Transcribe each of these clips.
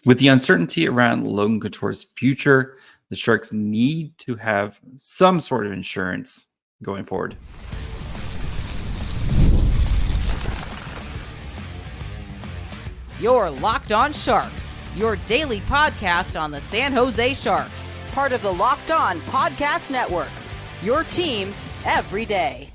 With the uncertainty around Logan Couture's future, the Sharks need to have some sort of insurance going forward. You're Locked On Sharks, your daily podcast on the San Jose Sharks, part of the Locked On Podcast Network, your team every day.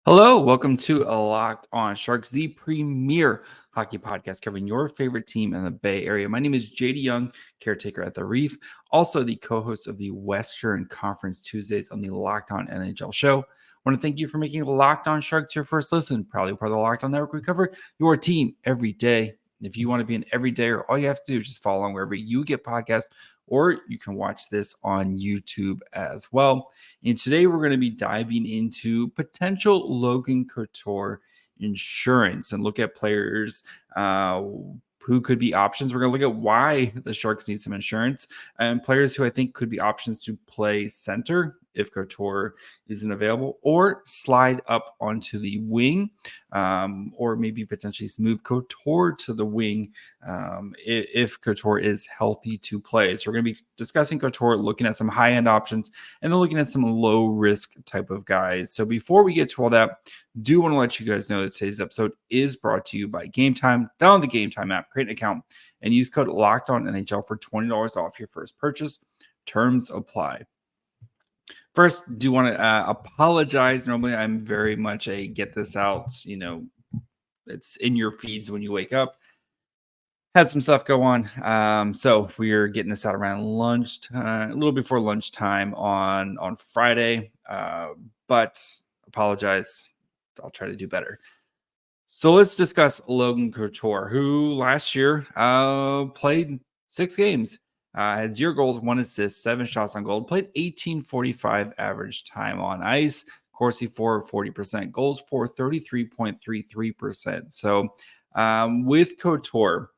Hello, welcome to Locked On Sharks, the premier hockey podcast covering your favorite team in the Bay Area. My name is JD Young, caretaker at the Reef, also the co-host of the Western Conference Tuesdays on the Locked On NHL show. I want to thank you for making Locked On Sharks your first listen. Probably part of the Locked On Network. We cover your team every day. If you want to be an everydayer, all you have to do is just follow along wherever you get podcasts, or you can watch this on YouTube as well. And today we're going to be diving into potential Logan Couture insurance and look at players who could be options. We're going to look at why the Sharks need some insurance and players who I think could be options to play center if Couture isn't available, or slide up onto the wing, or maybe potentially move Couture to the wing if Couture is healthy to play. So we're going to be discussing Couture, looking at some high-end options, and then looking at some low-risk type of guys. So before we get to all that, do want to let you guys know that today's episode is brought to you by Game Time. Download the Game Time app, create an account, and use code LOCKEDONNHL for $20 off your first purchase. Terms apply. First, do want to apologize. Normally, I'm very much a get this out, it's in your feeds when you wake up. Had some stuff go on. So we're getting this out around lunchtime, a little before lunchtime on Friday. But apologize. I'll try to do better. So let's discuss Logan Couture, who last year played 6 games. Had 0 goals, 1 assist, 7 shots on goal, played 18:45 average time on ice. Corsi for 40%, goals for 33.33%. So with Couture,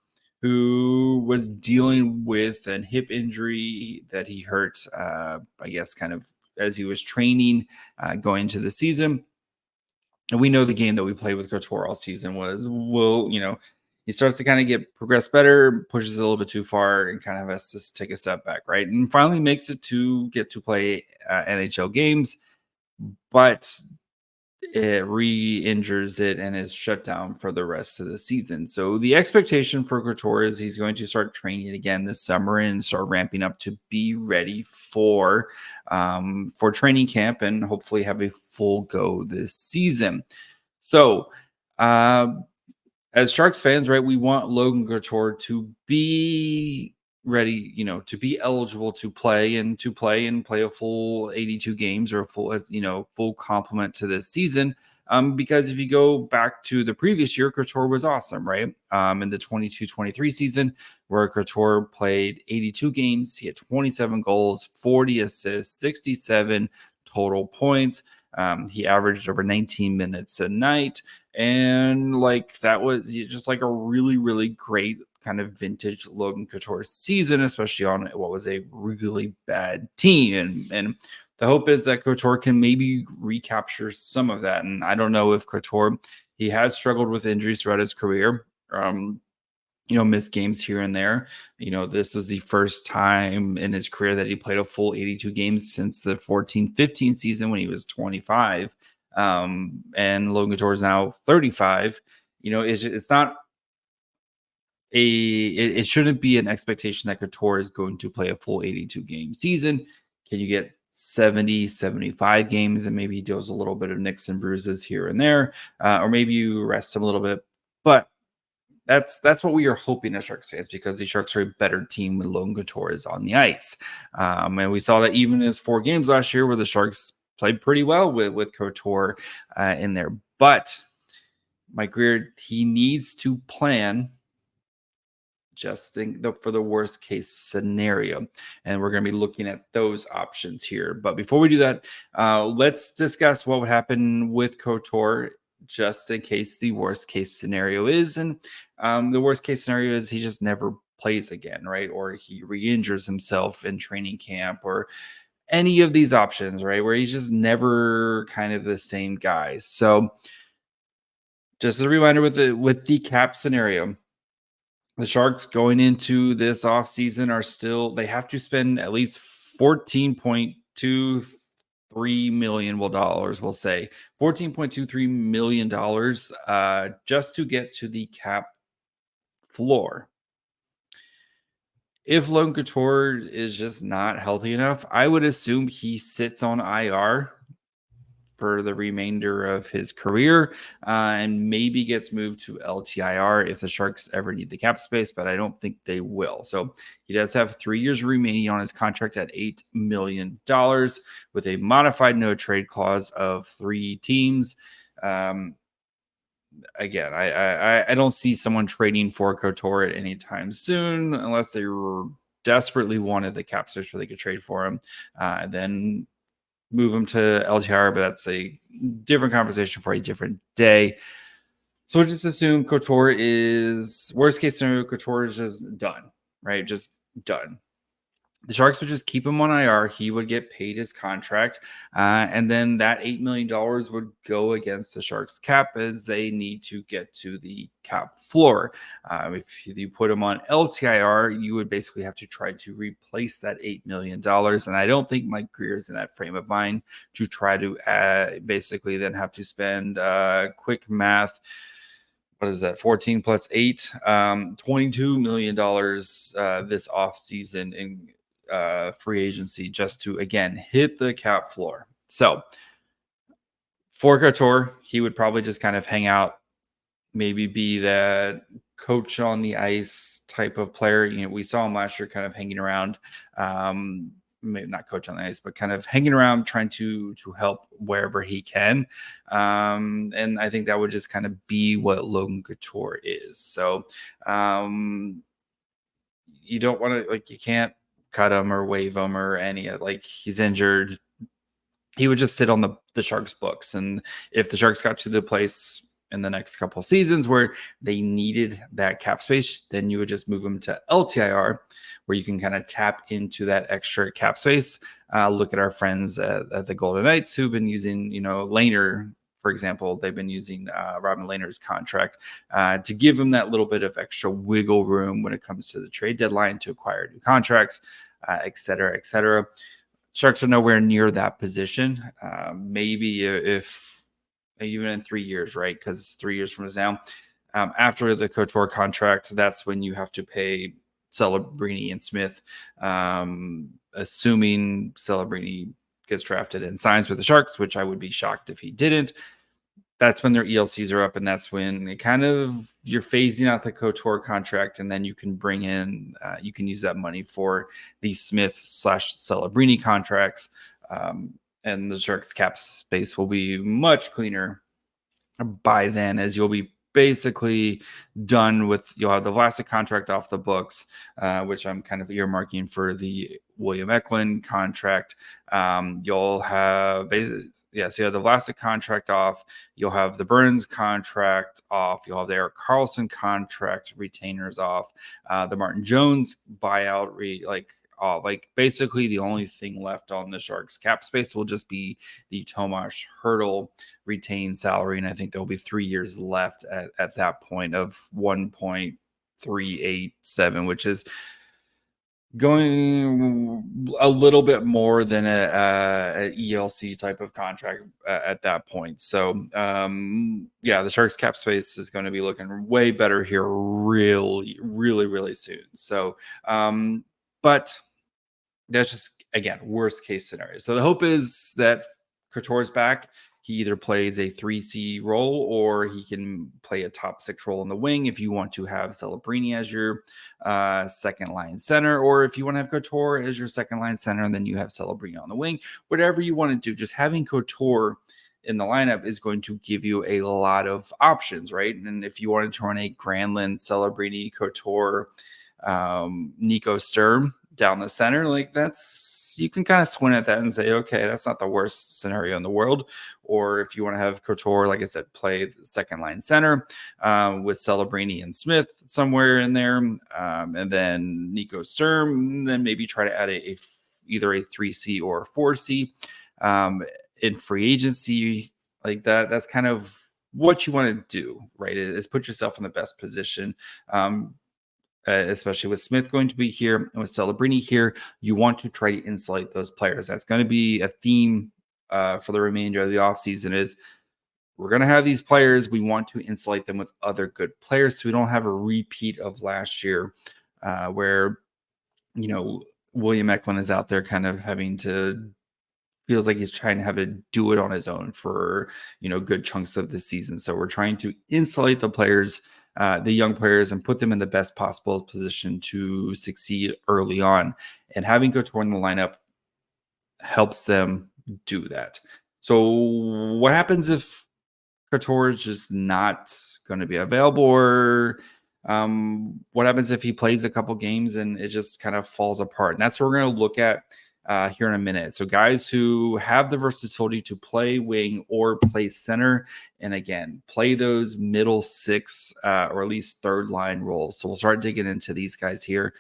who was dealing with a hip injury that he hurt, I guess, kind of as he was training going into the season. And we know the game that we played with Couture all season was, he starts to kind of progress better, pushes it a little bit too far, and kind of has to take a step back, right? And finally makes it to get to play NHL games, but it re-injures it and is shut down for the rest of the season. So the expectation for Couture is he's going to start training again this summer and start ramping up to be ready for training camp and hopefully have a full go this season. So as Sharks fans, right, we want Logan Couture to be ready, to be eligible to play and play a full 82 games or full complement to this season. Because if you go back to the previous year, Couture was awesome, right? In the 22-23 season, where Couture played 82 games, he had 27 goals, 40 assists, 67 total points. He averaged over 19 minutes a night. And that was just a really, really great kind of vintage Logan Couture season, especially on what was a really bad team. And the hope is that Couture can maybe recapture some of that. And I don't know if Couture, he has struggled with injuries throughout his career. Missed games here and there. This was the first time in his career that he played a full 82 games since the 14-15 season when he was 25. And Logan Couture is now 35. It's not it shouldn't be an expectation that Couture is going to play a full 82 game season. Can you get 70, 75 games and maybe he deals a little bit of nicks and bruises here and there, or maybe you rest him a little bit, but that's what we are hoping as Sharks fans, because the Sharks are a better team when Logan Couture is on the ice. And we saw that even in his 4 games last year where the Sharks played pretty well with Couture in there. But Mike Grier, he needs to plan for the worst case scenario. And we're going to be looking at those options here. But before we do that, let's discuss what would happen with Couture just in case the worst case scenario is. And the worst case scenario is he just never plays again, right? Or he re-injures himself in training camp, or any of these options, right? Where he's just never kind of the same guy. So just a reminder with the cap scenario, The Sharks going into this offseason they have to spend at least $14.23 million, we'll say $14.23 million just to get to the cap floor. If Logan Couture is just not healthy enough, I would assume he sits on IR for the remainder of his career and maybe gets moved to LTIR if the Sharks ever need the cap space, but I don't think they will. So he does have 3 years remaining on his contract at $8 million with a modified no trade clause of 3 teams. Again, I don't see someone trading for Couture at any time soon unless they desperately wanted the cap space where they could trade for him. And then move him to LTR, but that's a different conversation for a different day. So we'll just assume Couture is, worst case scenario, Couture is just done, right? Just done. The Sharks would just keep him on IR. He would get paid his contract. And then that $8 million would go against the Sharks cap as they need to get to the cap floor. If you put him on LTIR, you would basically have to try to replace that $8 million. And I don't think Mike Greer's in that frame of mind to try to basically then have to spend quick math. What is that? 14 plus 8, $22 million this offseason in free agency just to, again, hit the cap floor. So for Couture, he would probably just kind of hang out, maybe be that coach on the ice type of player. You know, we saw him last year kind of hanging around, maybe not coach on the ice, but kind of hanging around trying to help wherever he can. And I think that would just kind of be what Logan Couture is. So you don't want to, like, you can't cut him or waive him or any, like, he's injured. He would just sit on the Sharks books. And if the Sharks got to the place in the next couple of seasons where they needed that cap space, then you would just move him to LTIR, where you can kind of tap into that extra cap space. Look at our friends at the Golden Knights who've been using, Lehner, for example. They've been using Robin Lehner's contract to give him that little bit of extra wiggle room when it comes to the trade deadline to acquire new contracts, et cetera, et cetera. Sharks are nowhere near that position. Maybe if even in 3 years, right? Because 3 years from now, after the Couture contract, that's when you have to pay Celebrini and Smith, assuming Celebrini gets drafted and signs with the Sharks, which I would be shocked if he didn't. That's when their ELCs are up, and that's when it kind of, you're phasing out the Couture contract, and then you can bring in, you can use that money for the Smith/Celebrini contracts, and the Sharks cap space will be much cleaner by then, as you'll be basically done with, you'll have the Vlasic contract off the books, which I'm kind of earmarking for the William Macklin contract. You'll have, so you have the Vlasic contract off. You'll have the Burns contract off. You'll have the Erik Karlsson contract retainers off. The Martin Jones buyout, basically the only thing left on the Sharks cap space will just be the Tomas Hertl retained salary. And I think there'll be 3 years left at that point of 1.387, which is going a little bit more than a ELC type of contract at that point. So the Sharks cap space is going to be looking way better here really, really, really soon. So, but that's just, again, worst case scenario. So the hope is that Couture's back. He either plays a 3C role or he can play a top 6 role in the wing if you want to have Celebrini as your second line center, or if you want to have Couture as your second line center and then you have Celebrini on the wing. Whatever you want to do, just having Couture in the lineup is going to give you a lot of options, right? And if you wanted to run a Granlund, Celebrini, Couture, Nico Sturm down the center, like, that's, you can kind of squint at that and say, okay, that's not the worst scenario in the world. Or if you want to have Couture, like I said, play the second line center with Celebrini and Smith somewhere in there, and then Nico Sturm, and then maybe try to add either a 3C or a 4C in free agency, like that. That's kind of what you want to do, right? Is put yourself in the best position. especially with Smith going to be here and with Celebrini here, you want to try to insulate those players. That's going to be a theme for the remainder of the offseason is we're going to have these players. We want to insulate them with other good players so we don't have a repeat of last year where, William Macklin is out there kind of feels like he's trying to have to do it on his own for, good chunks of the season. So we're trying to insulate the players, the young players, and put them in the best possible position to succeed early on. And having Couture in the lineup helps them do that. So what happens if Couture is just not going to be available, or what happens if he plays a couple games and it just kind of falls apart? And that's what we're going to look at here in a minute. So guys who have the versatility to play wing or play center, and again, play those middle six or at least third line roles. So we'll start digging into these guys here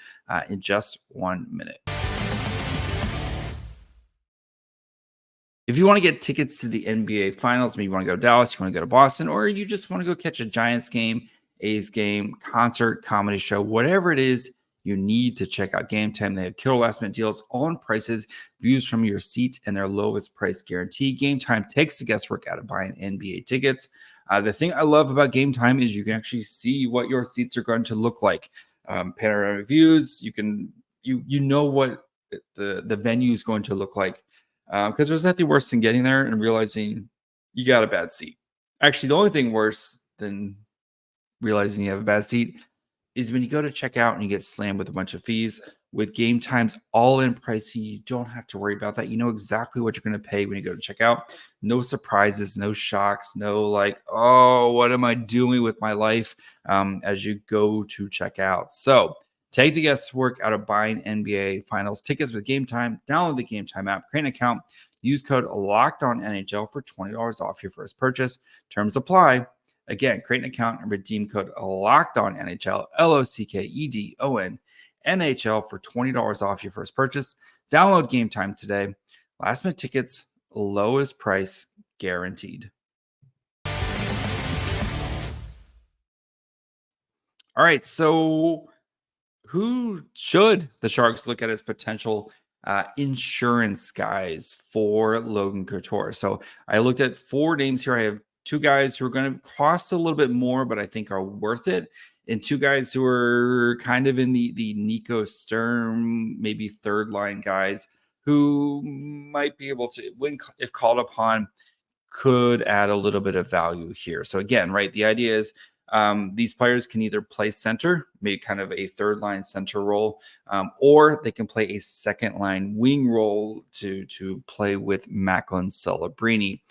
in just 1 minute. If you want to get tickets to the NBA Finals, maybe you want to go to Dallas, you want to go to Boston, or you just want to go catch a Giants game, A's game, concert, comedy show, whatever it is, you need to check out Game Time. They have killer last-minute deals, all-in prices, views from your seats, and their lowest price guarantee. Game Time takes the guesswork out of buying NBA tickets. The thing I love about Game Time is you can actually see what your seats are going to look like. Panoramic views, you know what the venue is going to look like. Because there's nothing worse than getting there and realizing you got a bad seat. Actually, the only thing worse than realizing you have a bad seat is when you go to check out and you get slammed with a bunch of fees. With Game Time's all-in pricing, you don't have to worry about that. You know exactly what you're going to pay when you go to check out. No surprises, no shocks, no like, oh, what am I doing with my life as you go to check out. So take the guesswork out of buying NBA Finals tickets with Game Time. Download the Game Time app, create an account, use code LOCKEDONNHL for $20 off your first purchase. Terms apply. Again, create an account and redeem code LOCKEDONNHL, LOCKEDON NHL for $20 off your first purchase. Download Game Time today. Last minute tickets, lowest price guaranteed. All right, so who should the Sharks look at as potential insurance guys for Logan Couture? So I looked at 4 names here. I have 2 guys who are going to cost a little bit more, but I think are worth it, and 2 guys who are kind of in the Nico Sturm, maybe third line guys who might be able to, when if called upon, could add a little bit of value here. So again, right, the idea is these players can either play center, maybe kind of a third line center role, or they can play a second line wing role to play with Macklin Celebrini.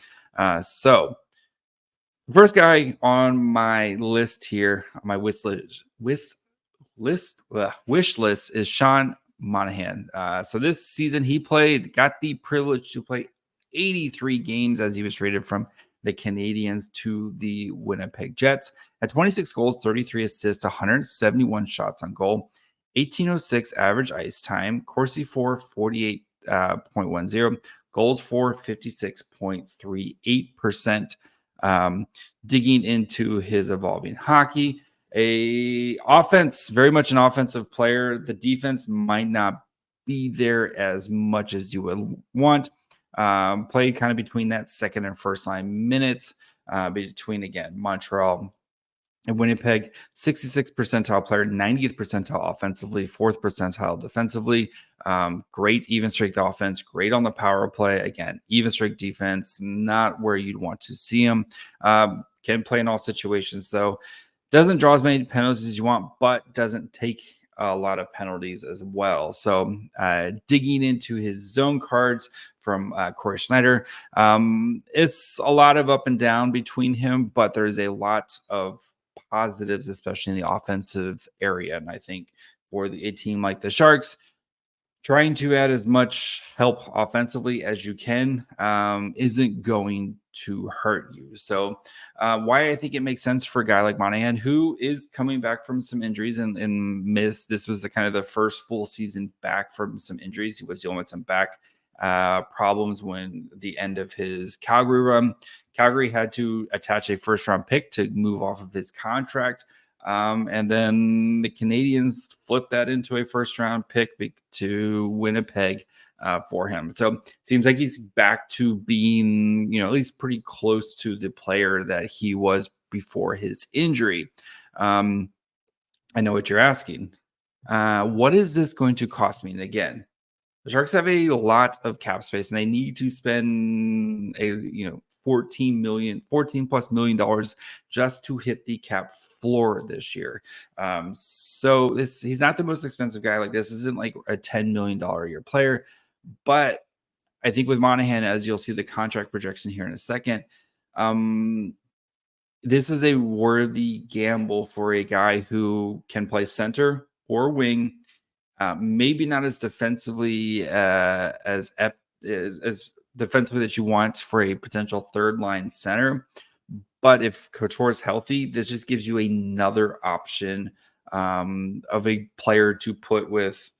So the first guy on my list here, on my wish list is Sean Monahan. So this season he got the privilege to play 83 games as he was traded from the Canadians to the Winnipeg Jets. At 26 goals, 33 assists, 171 shots on goal, 1806 average ice time, Corsi for 48.10, goals for 56.38%. Digging into his evolving hockey, very much an offensive player. The defense might not be there as much as you would want. Played kind of between that second and first line minutes between, again, Montreal and Winnipeg. 66th percentile player, 90th percentile offensively, 4th percentile defensively. Great even strength offense, great on the power play. Again, even strength defense, not where you'd want to see him. Can play in all situations, though. Doesn't draw as many penalties as you want, but doesn't take a lot of penalties as well. So digging into his zone cards from Corey Schneider, it's a lot of up and down between him, but there's a lot of positives, especially in the offensive area. And I think for a team like the Sharks, trying to add as much help offensively as you can isn't going to hurt you. So why I think it makes sense for a guy like Monahan, who is coming back from some injuries and missed. This was the first full season back from some injuries. He was dealing with some back problems when the end of his Calgary run. Calgary had to attach a first-round pick to move off of his contract. And then the Canadians flipped that into a first-round pick to Winnipeg for him. So it seems like he's back to being, at least pretty close to the player that he was before his injury. I know what you're asking. What is this going to cost me? And again, the Sharks have a lot of cap space, and they need to spend $14 plus million just to hit the cap floor this year. So he's not the most expensive guy. Like, this isn't like a $10 million a year player, but I think with Monahan, as you'll see the contract projection here in a second, this is a worthy gamble for a guy who can play center or wing. Maybe not as defensively as defensively that you want for a potential third line center. But if Couture is healthy, this just gives you another option of a player to put with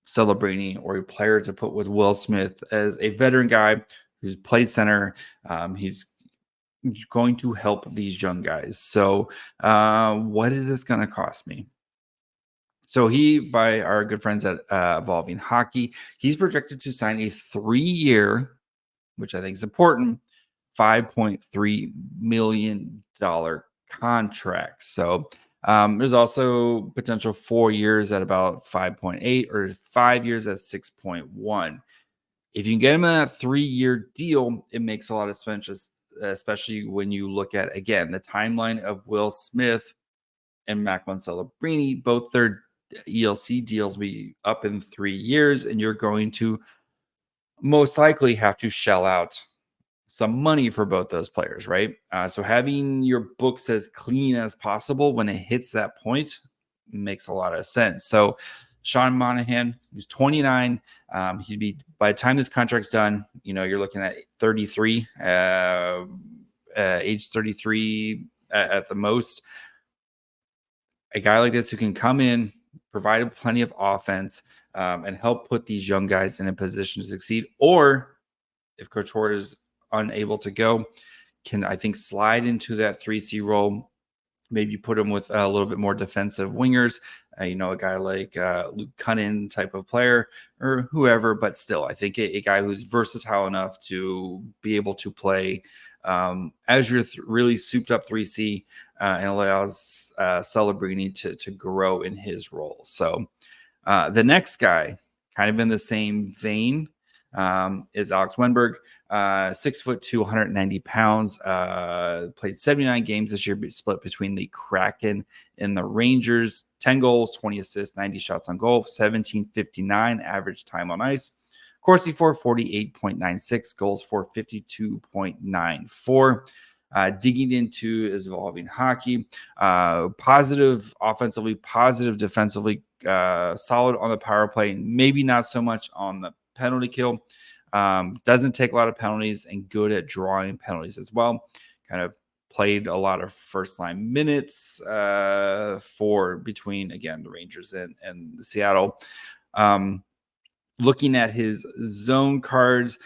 Celebrini or a player to put with Will Smith as a veteran guy who's played center. He's going to help these young guys. So what is this going to cost me? So by our good friends at Evolving Hockey, he's projected to sign a 3-year, which I think is important, $5.3 million contract. So there's also potential 4 years at about 5.8 or 5 years at 6.1. If you can get him in a 3-year deal, it makes a lot of sense, especially when you look at, again, the timeline of Will Smith and Macklin Celebrini. Both their ELC deals will be up in 3 years, and you're going to most likely have to shell out some money for both those players, right? So having your books as clean as possible when it hits that point makes a lot of sense. So Sean Monahan, who's 29, he'd be, by the time this contract's done, you're looking at 33, age 33 at the most. A guy like this who can come in, provide plenty of offense, and help put these young guys in a position to succeed. Or if Couture is unable to go, can, I think, slide into that 3C role, maybe put him with a little bit more defensive wingers, a guy like Luke Cunnin type of player or whoever, but still, I think a guy who's versatile enough to be able to play as your really souped up 3C and allows Celebrini to grow in his role. So the next guy, kind of in the same vein, is Alex Wennberg, 6'2", 190 pounds, played 79 games this year, split between the Kraken and the Rangers, 10 goals, 20 assists, 90 shots on goal, 1759 average time on ice. Corsi for 48.96, goals for 52.94. Digging into his Evolving Hockey, positive offensively, positive defensively, solid on the power play, maybe not so much on the penalty kill. Doesn't take a lot of penalties and good at drawing penalties as well. Kind of played a lot of first line minutes for between, again, the Rangers and the Seattle. Looking at his zone cards,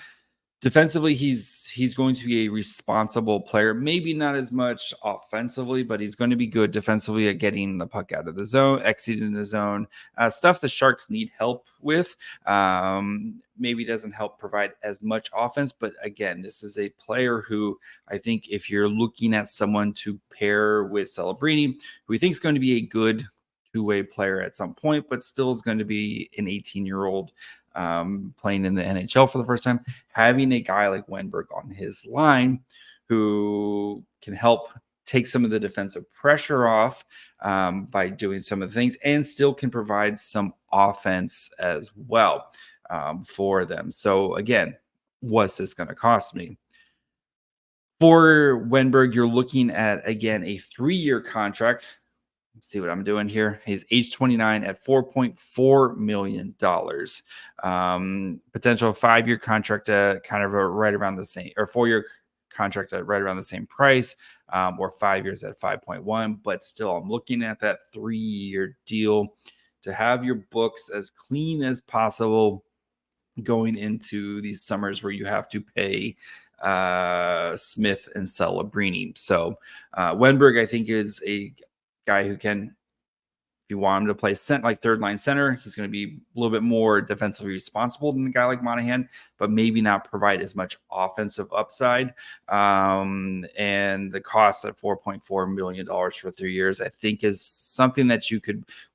defensively, he's going to be a responsible player. Maybe not as much offensively, but he's going to be good defensively at getting the puck out of the zone, exiting the zone, stuff the Sharks need help with. Maybe doesn't help provide as much offense, but again, this is a player who I think if you're looking at someone to pair with Celebrini, who we think is going to be a good two-way player at some point, but still is going to be an 18-year-old playing in the NHL for the first time, having a guy like Wennberg on his line who can help take some of the defensive pressure off by doing some of the things and still can provide some offense as well for them. So again, what's this going to cost me? For Wennberg, you're looking at, again, a 3-year contract. Let's see what I'm doing here. He's age 29 at $4.4 million. Potential 5-year contract at kind of right around the same, or 4-year contract at right around the same price, or 5 years at 5.1. But still, I'm looking at that 3-year deal to have your books as clean as possible going into these summers where you have to pay Smith and Celebrini. So Wennberg, I think, is a guy who can, if you want him to play like third line center, he's going to be a little bit more defensively responsible than a guy like Monahan, but maybe not provide as much offensive upside. And the cost at $4.4 million for 3 years, I think, is something that you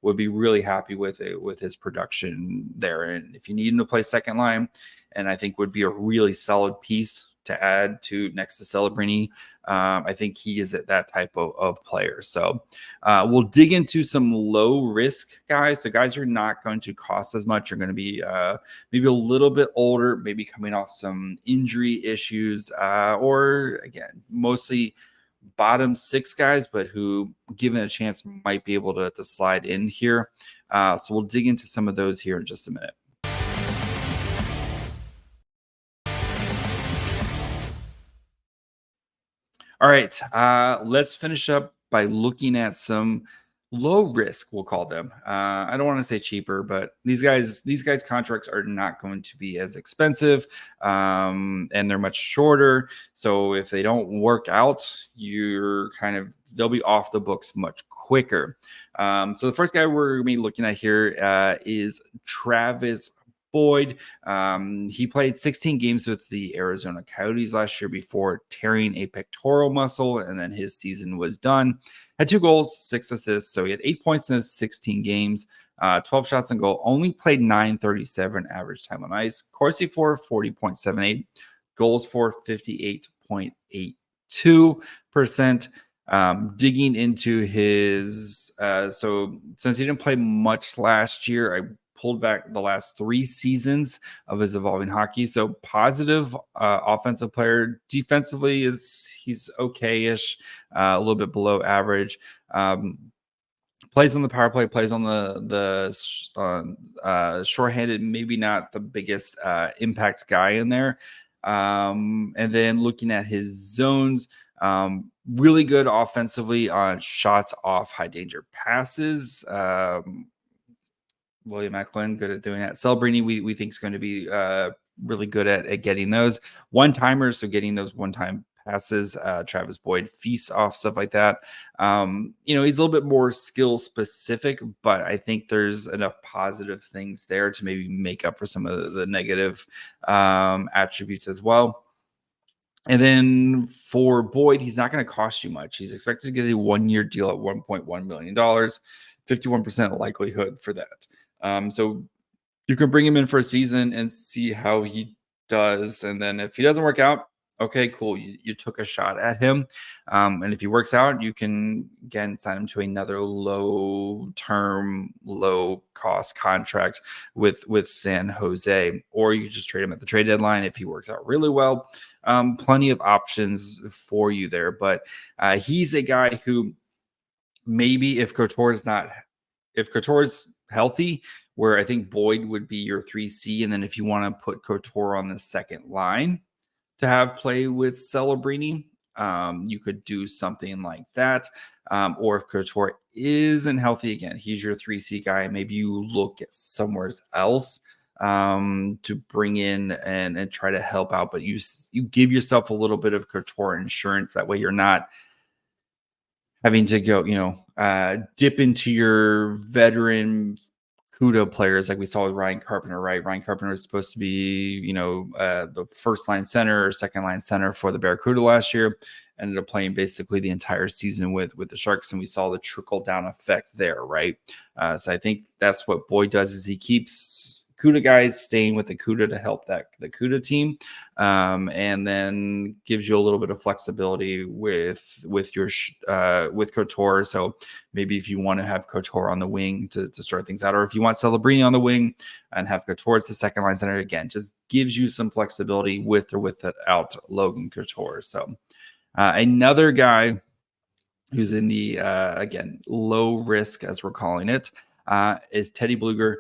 would be really happy with his production there. And if you need him to play second line, and I think would be a really solid piece to add to next to Celebrini. I think he is that type of player. So we'll dig into some low risk guys. So guys are not going to cost as much. Are going to be maybe a little bit older, maybe coming off some injury issues, or again, mostly bottom six guys, but who, given a chance, might be able to slide in here. So we'll dig into some of those here in just a minute. All right, let's finish up by looking at some low risk, we'll call them. I don't want to say cheaper, but these guys' contracts are not going to be as expensive, and they're much shorter. So if they don't work out, they'll be off the books much quicker. So the first guy we're going to be looking at here is Travis Boyd. He played 16 games with the Arizona Coyotes last year before tearing a pectoral muscle, and then his season was done. Had 2 goals, 6 assists, so he had 8 points in his 16 games, 12 shots on goal, only played .937 average time on ice. Corsi for 40.78, goals for 58.82%. Digging into his, so since he didn't play much last year, I pulled back the last 3 seasons of his Evolving Hockey. So positive offensive player. Defensively he's okay-ish, a little bit below average. Plays on the power play, plays on the shorthanded, maybe not the biggest impact guy in there. And then looking at his zones, really good offensively on shots off high danger passes. William Macklin, good at doing that. Celebrini, we think is going to be really good at getting those one-timers, so getting those one-time passes. Travis Boyd feasts off stuff like that. He's a little bit more skill specific, but I think there's enough positive things there to maybe make up for some of the negative attributes as well. And then for Boyd, he's not going to cost you much. He's expected to get a 1-year deal at $1.1 million, 51% likelihood for that. So you can bring him in for a season and see how he does. And then if he doesn't work out, okay, cool. You took a shot at him. And if he works out, you can, again, sign him to another low-term, low-cost contract with San Jose. Or you can just trade him at the trade deadline if he works out really well. Plenty of options for you there. But he's a guy who maybe if Couture's healthy, where I think Boyd would be your 3C, and then if you want to put Couture on the second line to have play with Celebrini, you could do something like that. Or if Couture isn't healthy, again, he's your 3C guy. Maybe you look at somewhere else to bring in and try to help out, but you give yourself a little bit of Couture insurance. That way you're not having to go, dip into your veteran CUDA players like we saw with Ryan Carpenter, right? Ryan Carpenter was supposed to be, the first line center or second line center for the Barracuda last year. Ended up playing basically the entire season with the Sharks, and we saw the trickle down effect there, right? So I think that's what Boyd does, is he keeps CUDA guys staying with the CUDA to help the CUDA team, and then gives you a little bit of flexibility with Couture. So maybe if you want to have Couture on the wing to start things out, or if you want Celebrini on the wing and have Couture as the second line center, again, just gives you some flexibility with or without Logan Couture. So another guy who's in the again, low risk, as we're calling it, is Teddy Blueger,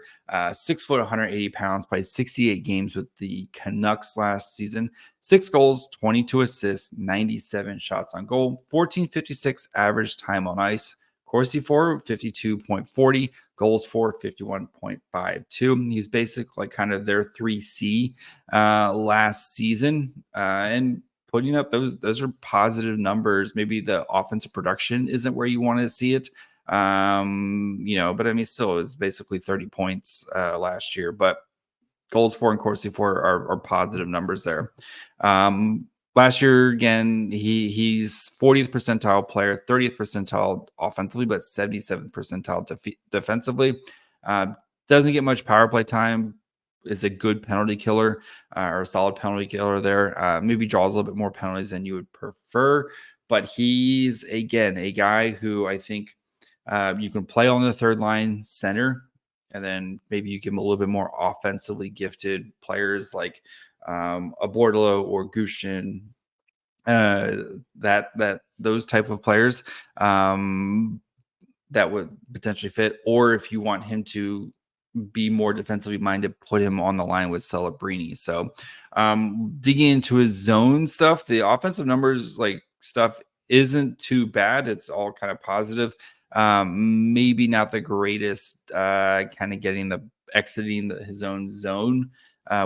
6 foot, 180 pounds, played 68 games with the Canucks last season, 6 goals, 22 assists, 97 shots on goal, 14.56 average time on ice. Corsi for 52.40, goals for 51.52. He's basically kind of their 3C last season, and putting up those are positive numbers. Maybe the offensive production isn't where you want to see it, But I mean, still, it was basically 30 points last year. But goals for and Corsi for are positive numbers there. Last year, again, he's 40th percentile player, 30th percentile offensively, but 77th percentile defensively. Doesn't get much power play time. Is a good penalty killer or a solid penalty killer there. Maybe draws a little bit more penalties than you would prefer, but he's, again, a guy who I think you can play on the third line center, and then maybe you give him a little bit more offensively gifted players like a Bordalo or Gushin, that those type of players that would potentially fit. Or if you want him to be more defensively minded, put him on the line with Celebrini. So digging into his zone stuff, the offensive numbers like stuff isn't too bad. It's all kind of positive. Maybe not the greatest kind of exiting his own zone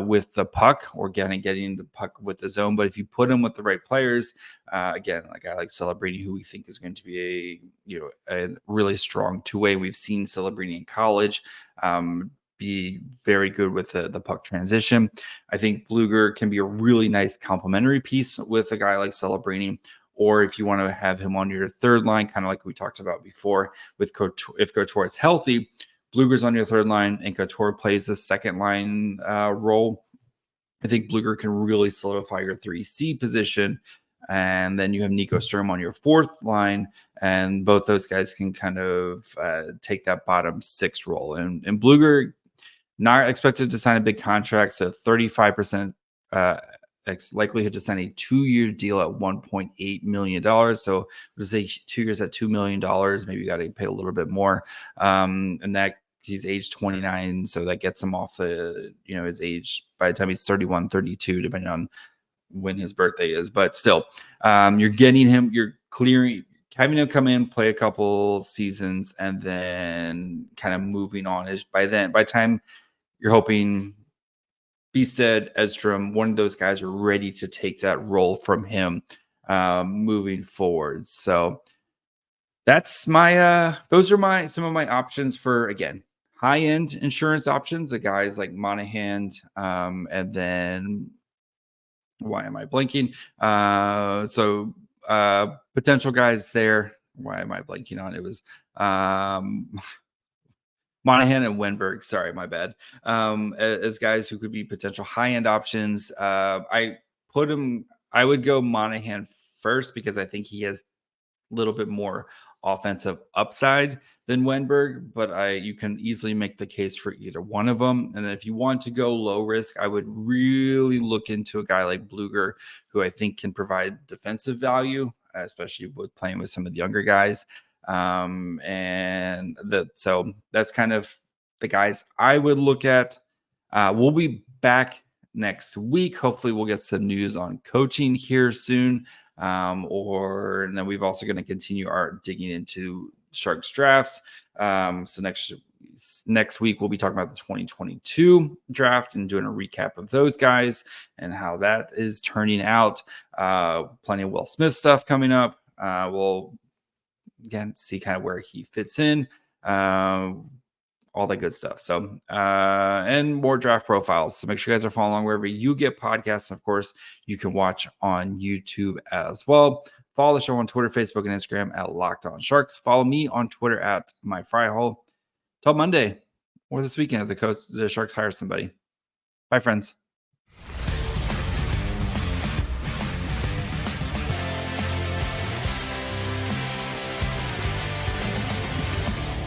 with the puck, or getting the puck with the zone. But if you put him with the right players, again, like I like Celebrini, who we think is going to be a really strong two-way. We've seen Celebrini in college be very good with the puck transition. I think Blueger can be a really nice complementary piece with a guy like Celebrini. Or if you want to have him on your third line, kind of like we talked about before, with Couture, if Couture is healthy, Blueger's on your third line and Couture plays the second line role. I think Blueger can really solidify your 3C position. And then you have Nico Sturm on your fourth line, and both those guys can kind of take that bottom six role. And Blueger, not expected to sign a big contract, so 35% likelihood to sign a 2-year deal at $1.8 million. So let's say 2 years at $2 million. Maybe you got to pay a little bit more. And that he's age 29. So that gets him off his age by the time he's 31, 32, depending on when his birthday is. But still, you're getting him, having him come in, play a couple seasons, and then kind of moving on. By the time you're hoping Bistad, Edstrom, one of those guys are ready to take that role from him moving forward. So that's those are some of my options for, again, high-end insurance options. The guys like Monahan, and then why am I blanking? So potential guys there. Why am I blanking on? It was Monahan and Wennberg, sorry, my bad, as guys who could be potential high-end options. I would go Monahan first because I think he has a little bit more offensive upside than Wennberg, but you can easily make the case for either one of them. And then if you want to go low risk, I would really look into a guy like Blueger, who I think can provide defensive value, especially with playing with some of the younger guys. So that's kind of the guys I would look at. We'll be back next week. Hopefully we'll get some news on coaching here soon. And then we've also going to continue our digging into Sharks drafts. So next week we'll be talking about the 2022 draft and doing a recap of those guys and how that is turning out. Plenty of Will Smith stuff coming up. We'll again see kind of where he fits in, all that good stuff. So and more draft profiles, so make sure you guys are following along wherever you get podcasts. Of course, you can watch on YouTube as well. Follow the show on Twitter, Facebook, and Instagram at Locked On Sharks. Follow me on Twitter at MyFryHole. Till Monday or this weekend if the Sharks hire somebody. Bye, friends.